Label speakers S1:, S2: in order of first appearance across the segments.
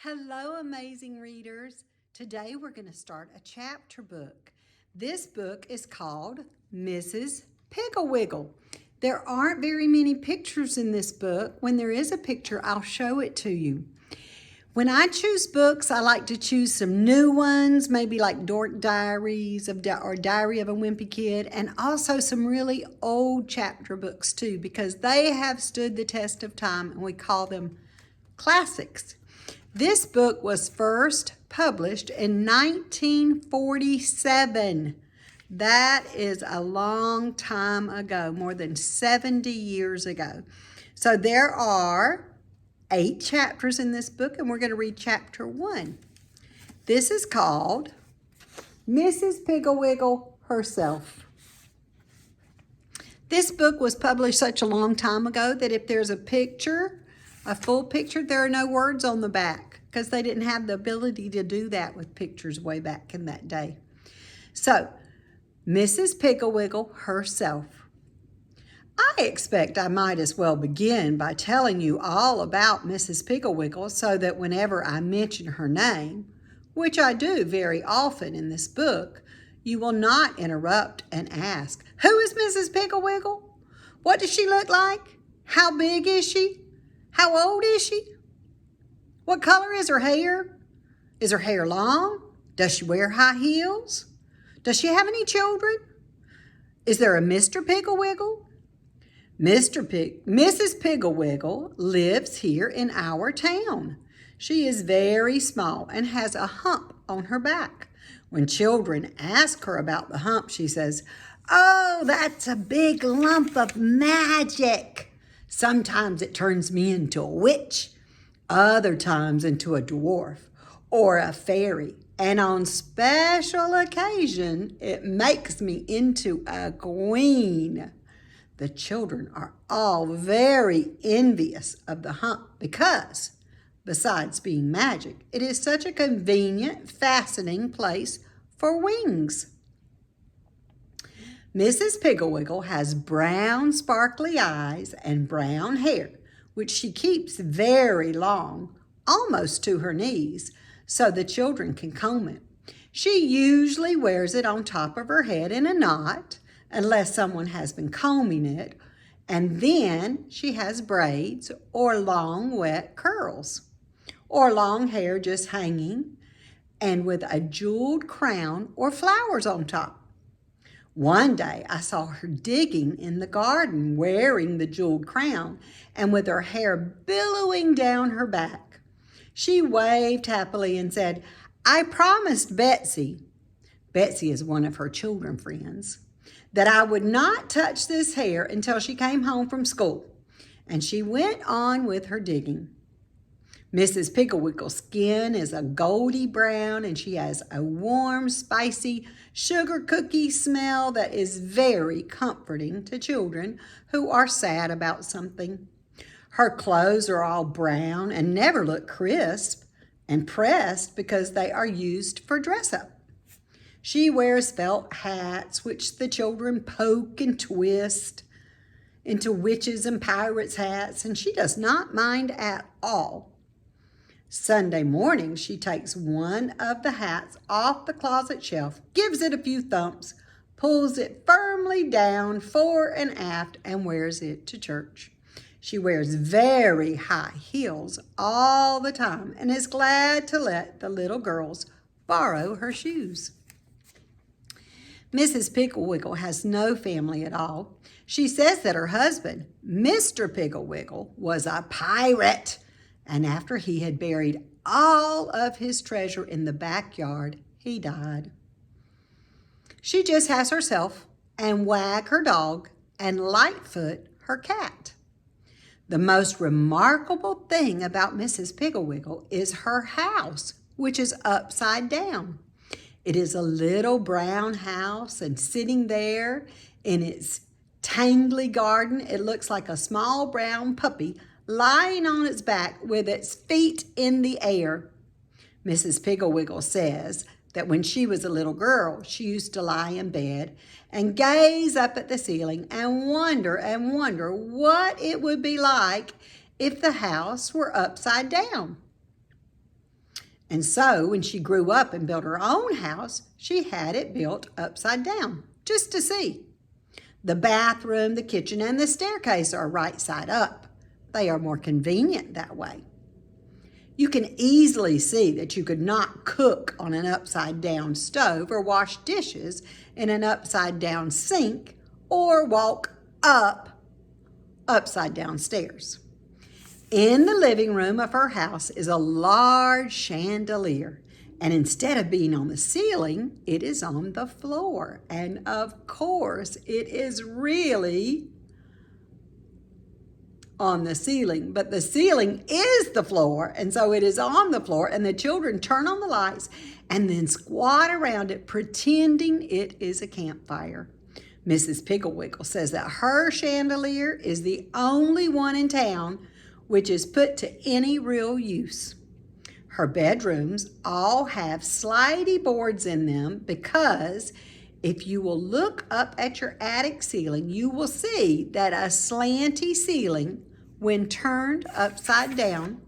S1: Hello, amazing readers. Today we're going to start a chapter book. This book is called Mrs. Piggle. There aren't very many pictures in this book. When there is a picture, I'll show it to you. When I choose books, I like to choose some new ones, maybe like Dork Diaries or Diary of a Wimpy Kid, and also some really old chapter books too, because they have stood the test of time and we call them classics. This book was first published in 1947. That is a long time ago, more than 70 years ago. So there are 8 chapters in this book, and we're going to read chapter 1. This is called Mrs. Piggle Herself. This book was published such a long time ago that if there's a picture, a full picture, there are no words on the back because they didn't have the ability to do that with pictures way back in that day. So, Mrs. Piggle herself. I expect I might as well begin by telling you all about Mrs. Piggle so that whenever I mention her name, which I do very often in this book, you will not interrupt and ask, "Who is Mrs. Piggle? What does she look like? How big is she? How old is she? What color is her hair? Is her hair long? Does she wear high heels? Does she have any children? Is there a Mr. Piggle? Mrs. Piggle lives here in our town. She is very small and has a hump on her back. When children ask her about the hump, she says, "Oh, that's a big lump of magic. Sometimes it turns me into a witch, other times into a dwarf or a fairy, and on special occasion, it makes me into a queen." The children are all very envious of the hump because, besides being magic, it is such a convenient, fascinating place for wings. Mrs. Piggle has brown, sparkly eyes and brown hair, which she keeps very long, almost to her knees, so the children can comb it. She usually wears it on top of her head in a knot, unless someone has been combing it, and then she has braids or long, wet curls, or long hair just hanging, and with a jeweled crown or flowers on top. One day I saw her digging in the garden wearing the jeweled crown and with her hair billowing down her back. She waved happily and said, "I promised Betsy," Betsy is one of her children friends, "that I would not touch this hair until she came home from school." And she went on with her digging. Mrs. Piggle's skin is a goldy brown and she has a warm, spicy sugar cookie smell that is very comforting to children who are sad about something. Her clothes are all brown and never look crisp and pressed because they are used for dress-up. She wears felt hats, which the children poke and twist into witches' and pirates' hats, and she does not mind at all. Sunday morning, she takes one of the hats off the closet shelf, gives it a few thumps, pulls it firmly down fore and aft, and wears it to church. She wears very high heels all the time and is glad to let the little girls borrow her shoes. Mrs. Piggle has no family at all. She says that her husband, Mr. Piggle, was a pirate, and after he had buried all of his treasure in the backyard, he died. She just has herself and Wag, her dog, and Lightfoot, her cat. The most remarkable thing about Mrs. Piggle is her house, which is upside down. It is a little brown house, and sitting there in its tangly garden, it looks like a small brown puppy lying on its back with its feet in the air. Mrs. Piggle says that when she was a little girl, she used to lie in bed and gaze up at the ceiling and wonder what it would be like if the house were upside down. And so when she grew up and built her own house, she had it built upside down, just to see. The bathroom, the kitchen, and the staircase are right side up. They are more convenient that way. You can easily see that you could not cook on an upside down stove or wash dishes in an upside down sink or walk up upside down stairs. In the living room of her house is a large chandelier, and instead of being on the ceiling, it is on the floor. And of course, it is really on the ceiling, but the ceiling is the floor, and so it is on the floor, and the children turn on the lights and then squat around it pretending it is a campfire. Mrs. Piggle says that her chandelier is the only one in town which is put to any real use. Her bedrooms all have slidey boards in them because if you will look up at your attic ceiling, you will see that a slanty ceiling, when turned upside down,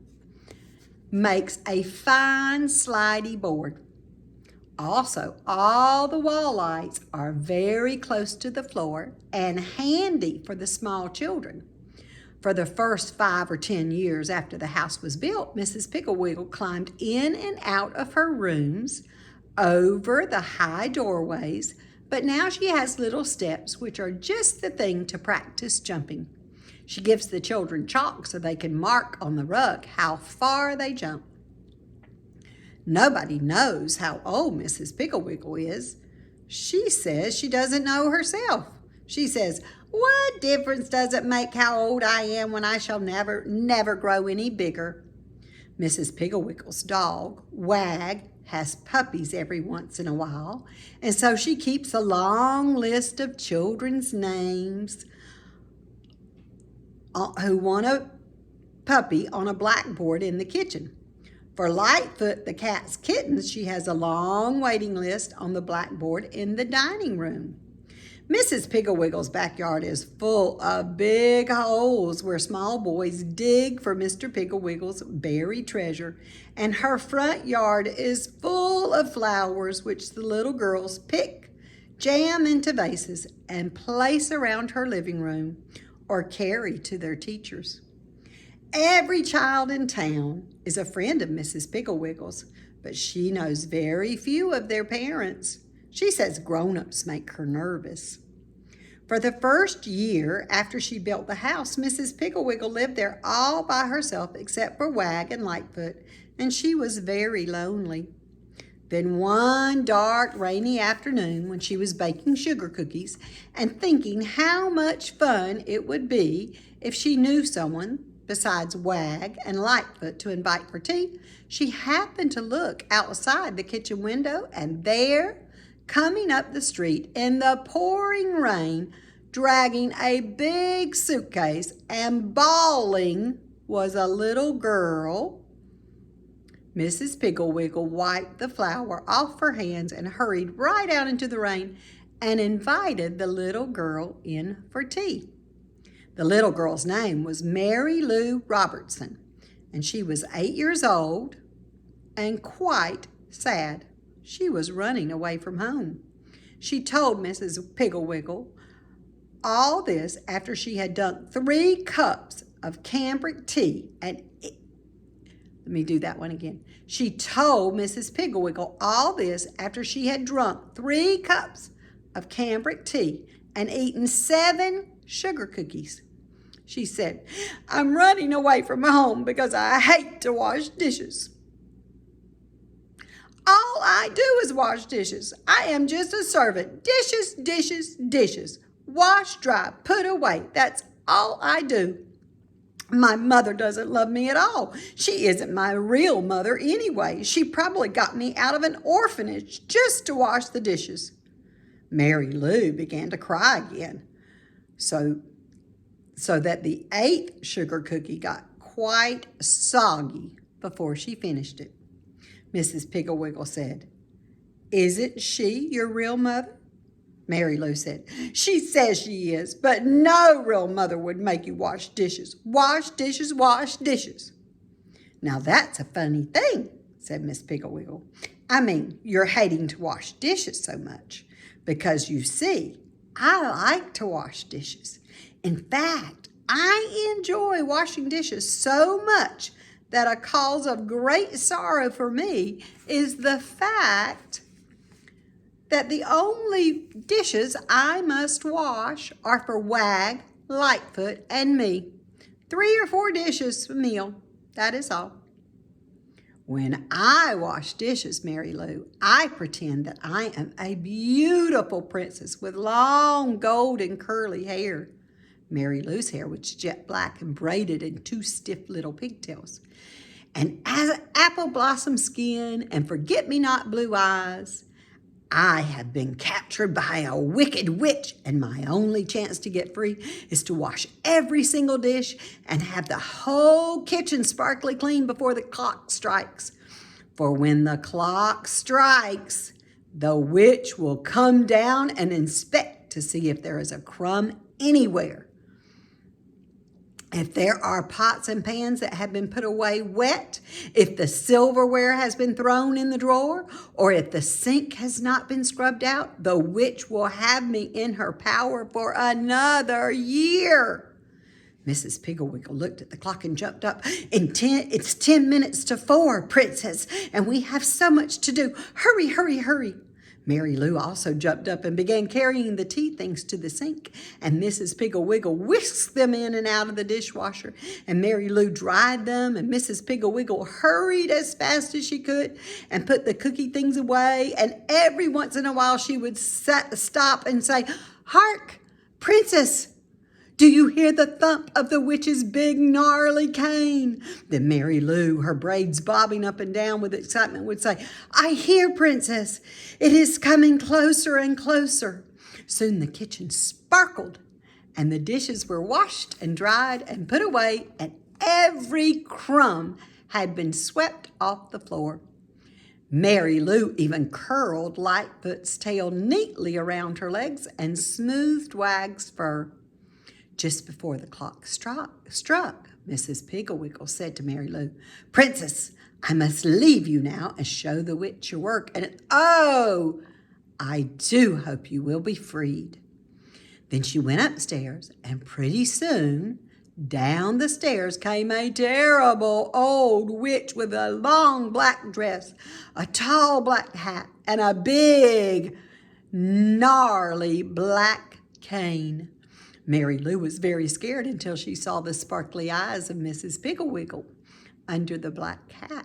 S1: makes a fine slidey board. Also, all the wall lights are very close to the floor and handy for the small children. For the first 5 or 10 years after the house was built, Mrs. Piggle climbed in and out of her rooms over the high doorways, but now she has little steps which are just the thing to practice jumping. She gives the children chalk so they can mark on the rug how far they jump. Nobody knows how old Mrs. Piggle is. She says she doesn't know herself. She says, "What difference does it make how old I am when I shall never grow any bigger?" Mrs. Piggle's dog, Wag, has puppies every once in a while, and so she keeps a long list of children's names who want a puppy on a blackboard in the kitchen. For Lightfoot, the cat's kittens, she has a long waiting list on the blackboard in the dining room. Mrs. Piggle's backyard is full of big holes where small boys dig for Mr. Piggle's buried treasure, and her front yard is full of flowers which the little girls pick, jam into vases, and place around her living room or carry to their teachers. Every child in town is a friend of Mrs. Piggle's, but she knows very few of their parents. She says grown-ups make her nervous. For the first year after she built the house, Mrs. Piggle lived there all by herself except for Wag and Lightfoot, and she was very lonely. Then one dark, rainy afternoon when she was baking sugar cookies and thinking how much fun it would be if she knew someone besides Wag and Lightfoot to invite for tea, she happened to look outside the kitchen window, and there, coming up the street in the pouring rain, dragging a big suitcase and bawling, was a little girl. Mrs. Piggle wiped the flour off her hands and hurried right out into the rain and invited the little girl in for tea. The little girl's name was Mary Lou Robertson, and she was 8 years old and quite sad. She was running away from home. She told Mrs. Piggle all this after she had drunk 3 cups of cambric tea and let me do that one again. She told Mrs. Piggle all this after she had drunk 3 cups of cambric tea and eaten 7 sugar cookies. She said, "I'm running away from home because I hate to wash dishes. All I do is wash dishes. I am just a servant. Dishes, dishes, dishes. Wash, dry, put away. That's all I do. My mother doesn't love me at all. She isn't my real mother anyway. She probably got me out of an orphanage just to wash the dishes." Mary Lou began to cry again. So that the 8th sugar cookie got quite soggy before she finished it. Mrs. Piggle said, "Isn't she your real mother?" Mary Lou said, "She says she is, but no real mother would make you wash dishes. Wash dishes, wash dishes." Now that's a funny thing, said Miss Piggle. "I mean, you're hating to wash dishes so much. Because you see, I like to wash dishes. In fact, I enjoy washing dishes so much that a cause of great sorrow for me is the fact that the only dishes I must wash are for Wag, Lightfoot, and me. 3 or 4 dishes a meal, that is all. When I wash dishes, Mary Lou, I pretend that I am a beautiful princess with long golden curly hair. Mary Lou's hair was jet black and braided in 2 stiff little pigtails. And apple blossom skin and forget-me-not blue eyes. I have been captured by a wicked witch, and my only chance to get free is to wash every single dish and have the whole kitchen sparkly clean before the clock strikes. For when the clock strikes, the witch will come down and inspect to see if there is a crumb anywhere. If there are pots and pans that have been put away wet, if the silverware has been thrown in the drawer, or if the sink has not been scrubbed out, the witch will have me in her power for another year." Mrs. Piggle looked at the clock and jumped up. "It's 10 minutes to 4, Princess, and we have so much to do. Hurry, hurry, hurry." Mary Lou also jumped up and began carrying the tea things to the sink, and Mrs. Piggle whisked them in and out of the dishwasher, and Mary Lou dried them, and Mrs. Piggle hurried as fast as she could and put the cookie things away, and every once in a while she would stop and say, "Hark, Princess! Do you hear the thump of the witch's big gnarly cane?" Then Mary Lou, her braids bobbing up and down with excitement, would say, "I hear, Princess. It is coming closer and closer." Soon the kitchen sparkled, and the dishes were washed and dried and put away, and every crumb had been swept off the floor. Mary Lou even curled Lightfoot's tail neatly around her legs and smoothed Wag's fur. Just before the clock struck, Mrs. Piggle said to Mary Lou, "Princess, I must leave you now and show the witch your work. And oh, I do hope you will be freed." Then she went upstairs, and pretty soon down the stairs came a terrible old witch with a long black dress, a tall black hat, and a big, gnarly black cane. Mary Lou was very scared until she saw the sparkly eyes of Mrs. Piggle under the black hat.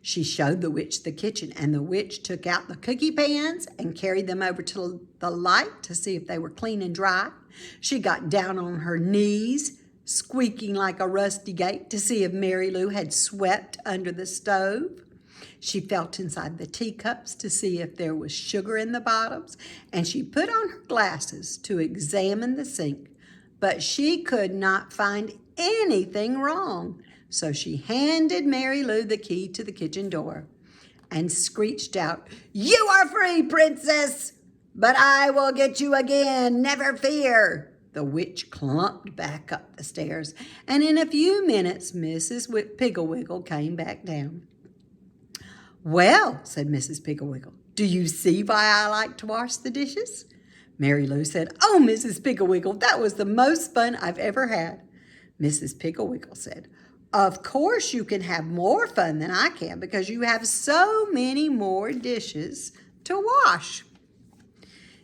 S1: She showed the witch the kitchen, and the witch took out the cookie pans and carried them over to the light to see if they were clean and dry. She got down on her knees, squeaking like a rusty gate, to see if Mary Lou had swept under the stove. She felt inside the teacups to see if there was sugar in the bottoms, and she put on her glasses to examine the sink, but she could not find anything wrong. So she handed Mary Lou the key to the kitchen door and screeched out, "You are free, Princess, but I will get you again, never fear." The witch clumped back up the stairs, and in a few minutes Mrs. Piggle came back down. "Well," said Mrs. Piggle, "do you see why I like to wash the dishes?" Mary Lou said, "Oh, Mrs. Piggle, that was the most fun I've ever had." Mrs. Piggle said, "Of course you can have more fun than I can because you have so many more dishes to wash."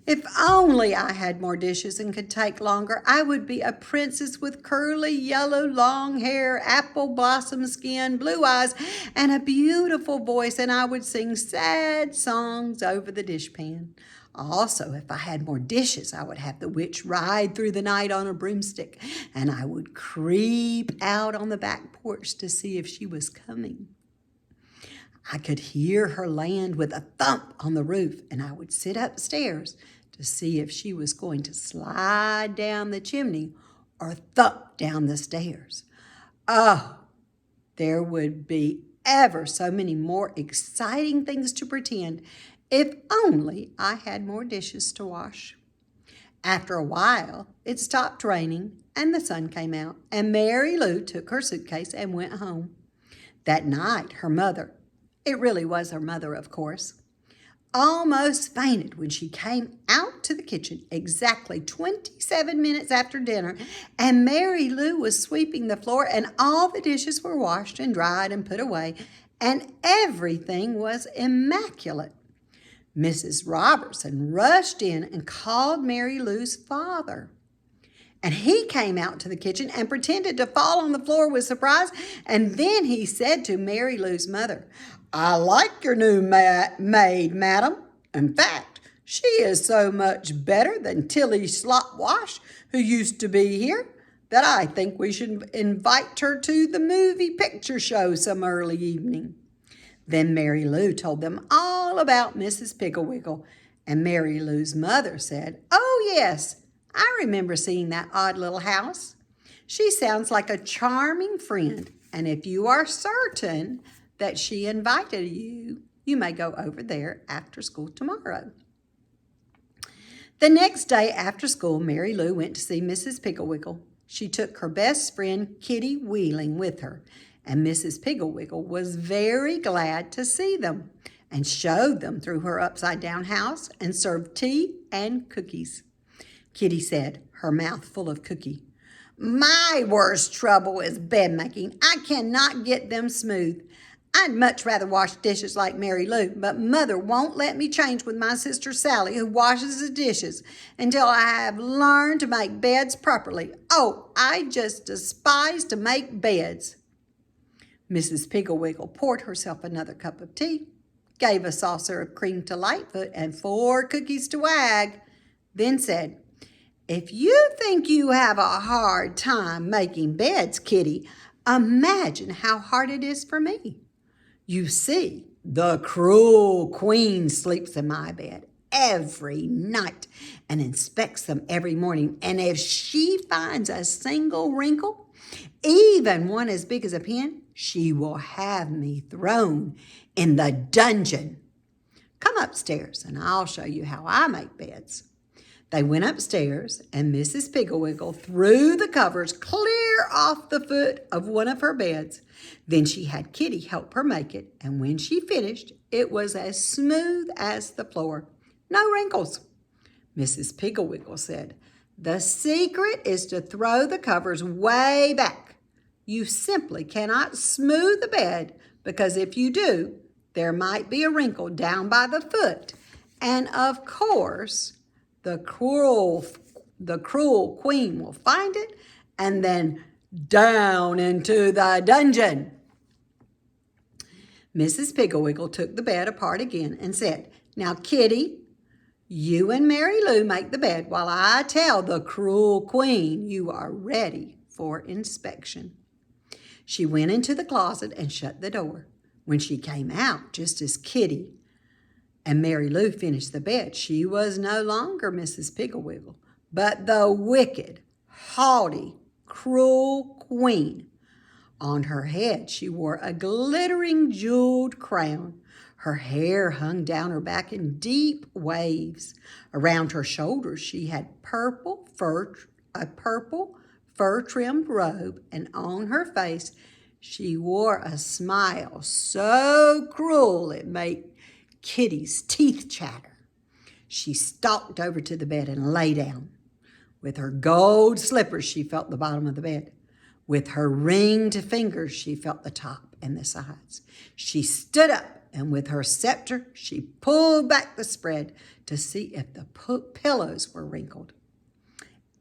S1: "If only I had more dishes and could take longer, I would be a princess with curly yellow long hair, apple blossom skin, blue eyes, and a beautiful voice, and I would sing sad songs over the dishpan. Also, if I had more dishes, I would have the witch ride through the night on a broomstick, and I would creep out on the back porch to see if she was coming. I could hear her land with a thump on the roof, and I would sit upstairs to see if she was going to slide down the chimney or thump down the stairs. Oh, there would be ever so many more exciting things to pretend if only I had more dishes to wash." After a while, it stopped raining and the sun came out, and Mary Lou took her suitcase and went home. That night, her mother, It really was her mother, of course. Almost fainted when she came out to the kitchen exactly 27 minutes after dinner, and Mary Lou was sweeping the floor, and all the dishes were washed and dried and put away, and everything was immaculate. Mrs. Robertson rushed in and called Mary Lou's father. And he came out to the kitchen and pretended to fall on the floor with surprise. And then he said to Mary Lou's mother, "I like your new maid, madam. In fact, she is so much better than Tilly Slopwash, who used to be here, that I think we should invite her to the movie picture show some early evening." Then Mary Lou told them all about Mrs. Piggle, and Mary Lou's mother said, "Oh, yes, I remember seeing that odd little house. She sounds like a charming friend, and if you are certain that she invited you, you may go over there after school tomorrow." The next day after school, Mary Lou went to see Mrs. Piggle. She took her best friend, Kitty Wheeling, with her, and Mrs. Piggle was very glad to see them and showed them through her upside-down house and served tea and cookies. Kitty said, her mouth full of cookie, "My worst trouble is bed making. I cannot get them smooth. I'd much rather wash dishes like Mary Lou, but Mother won't let me change with my sister Sally, who washes the dishes, until I have learned to make beds properly. Oh, I just despise to make beds." Mrs. Piggle poured herself another cup of tea, gave a saucer of cream to Lightfoot and 4 cookies to Wag, then said, "If you think you have a hard time making beds, Kitty, imagine how hard it is for me. You see, the cruel queen sleeps in my bed every night and inspects them every morning. And if she finds a single wrinkle, even one as big as a pin, she will have me thrown in the dungeon. Come upstairs and I'll show you how I make beds." They went upstairs, and Mrs. Piggle threw the covers clear off the foot of one of her beds. Then she had Kitty help her make it, and when she finished, it was as smooth as the floor. No wrinkles. Mrs. Piggle said, "The secret is to throw the covers way back. You simply cannot smooth the bed, because if you do, there might be a wrinkle down by the foot. And of course, the cruel queen will find it and then down into the dungeon." Mrs. Piggle took the bed apart again and said, "Now, Kitty, you and Mary Lou make the bed while I tell the cruel queen you are ready for inspection." She went into the closet and shut the door. When she came out, just as Kitty and Mary Lou finished the bed, she was no longer Mrs. Piggle, but the wicked, haughty, cruel queen. On her head, she wore a glittering jeweled crown. Her hair hung down her back in deep waves. Around her shoulders, she had a purple fur-trimmed robe, and on her face, she wore a smile so cruel it made Kitty's teeth chatter. She stalked over to the bed and lay down. With her gold slippers, she felt the bottom of the bed. With her ringed fingers, she felt the top and the sides. She stood up, and with her scepter, she pulled back the spread to see if the pillows were wrinkled.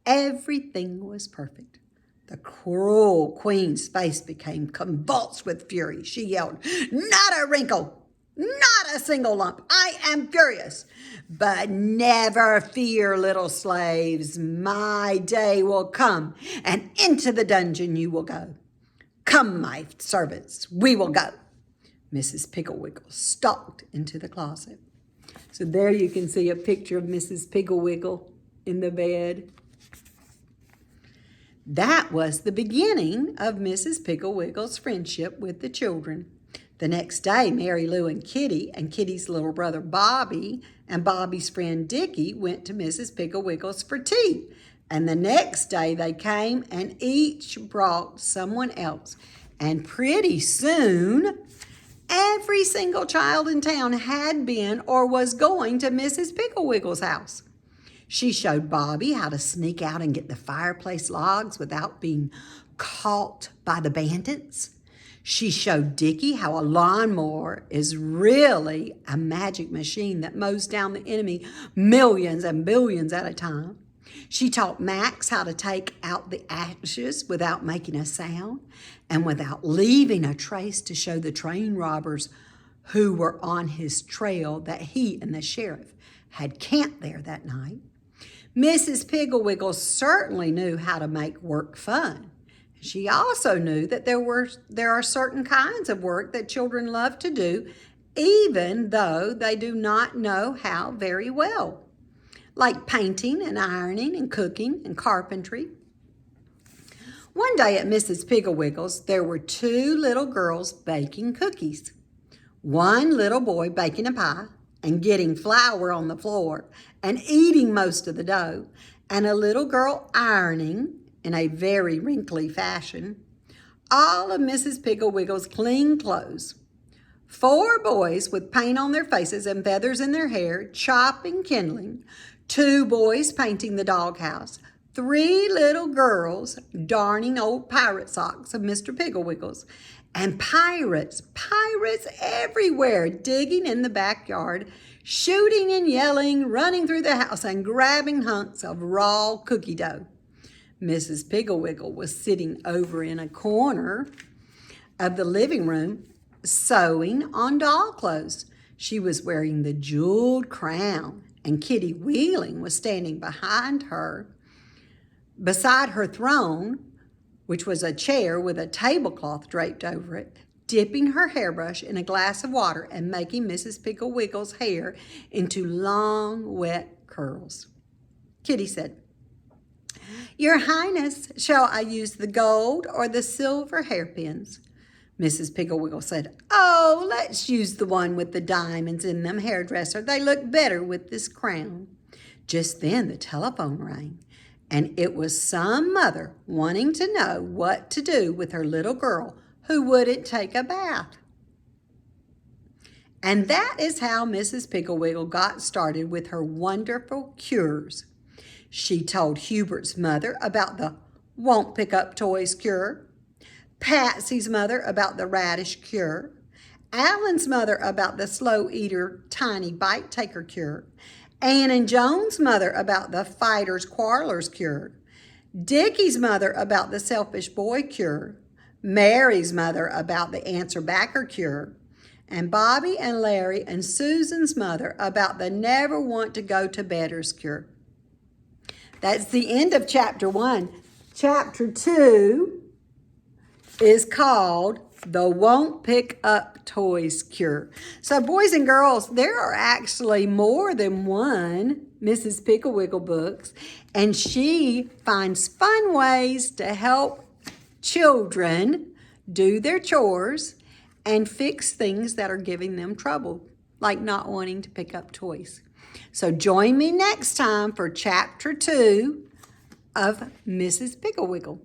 S1: Everything was perfect. The cruel queen's face became convulsed with fury. She yelled, "Not a wrinkle! Not a single lump! I am furious! But never fear, little slaves. My day will come, and into the dungeon you will go. Come, my servants, we will go." Mrs. Piggle stalked into the closet. So there you can see a picture of Mrs. Piggle in the bed. That was the beginning of Mrs. Piggle's friendship with the children. The next day, Mary Lou and Kitty's little brother Bobby, and Bobby's friend Dickie went to Mrs. Piggle's for tea. And the next day they came and each brought someone else. And pretty soon, Every single child in town had been or was going to Mrs. Picklewiggle's house. She showed Bobby how to sneak out and get the fireplace logs without being caught by the bandits. She showed Dickie how a lawnmower is really a magic machine that mows down the enemy millions and billions at a time. She taught Max how to take out the ashes without making a sound and without leaving a trace to show the train robbers who were on his trail that he and the sheriff had camped there that night. Mrs. Pigglewiggle certainly knew how to make work fun. She also knew that there are certain kinds of work that children love to do, even though they do not know how very well, like painting and ironing and cooking and carpentry. One day at Mrs. Pigglewiggle's, there were 2 little girls baking cookies. One little boy baking a pie and getting flour on the floor and eating most of the dough, and a little girl ironing in a very wrinkly fashion all of Mrs. Pigglewiggle's clean clothes. 4 boys with paint on their faces and feathers in their hair, chopping kindling. 2 boys painting the doghouse. 3 little girls darning old pirate socks of Mr. Pigglewiggle's. And pirates everywhere, digging in the backyard, shooting and yelling, running through the house and grabbing hunks of raw cookie dough. Mrs. Pigglewiggle was sitting over in a corner of the living room sewing on doll clothes. She was wearing the jeweled crown, and Kitty Wheeling was standing behind her, beside her throne, which was a chair with a tablecloth draped over it, dipping her hairbrush in a glass of water and making Mrs. Pigglewiggle's hair into long, wet curls. Kitty said, "Your Highness, shall I use the gold or the silver hairpins?" Mrs. Pigglewiggle said, "Oh, let's use the one with the diamonds in them, hairdresser. They look better with this crown." Just then the telephone rang, and it was some mother wanting to know what to do with her little girl who wouldn't take a bath. And that is how Mrs. Pigglewiggle got started with her wonderful cures. She told Hubert's mother about the won't pick up toys cure, Patsy's mother about the radish cure, Alan's mother about the slow eater tiny bite taker cure, Ann and Joan's mother about the fighters quarrelers cure, Dickie's mother about the selfish boy cure, Mary's mother about the answer backer cure, and Bobby and Larry and Susan's mother about the never want to go to bedders cure. That's the end of chapter 1. Chapter 2 is called The Won't Pick Up Toys Cure. So boys and girls, there are actually more than one Mrs. Pigglewiggle books, and she finds fun ways to help children do their chores and fix things that are giving them trouble, like not wanting to pick up toys. So join me next time for chapter 2 of Mrs. Pigglewiggle.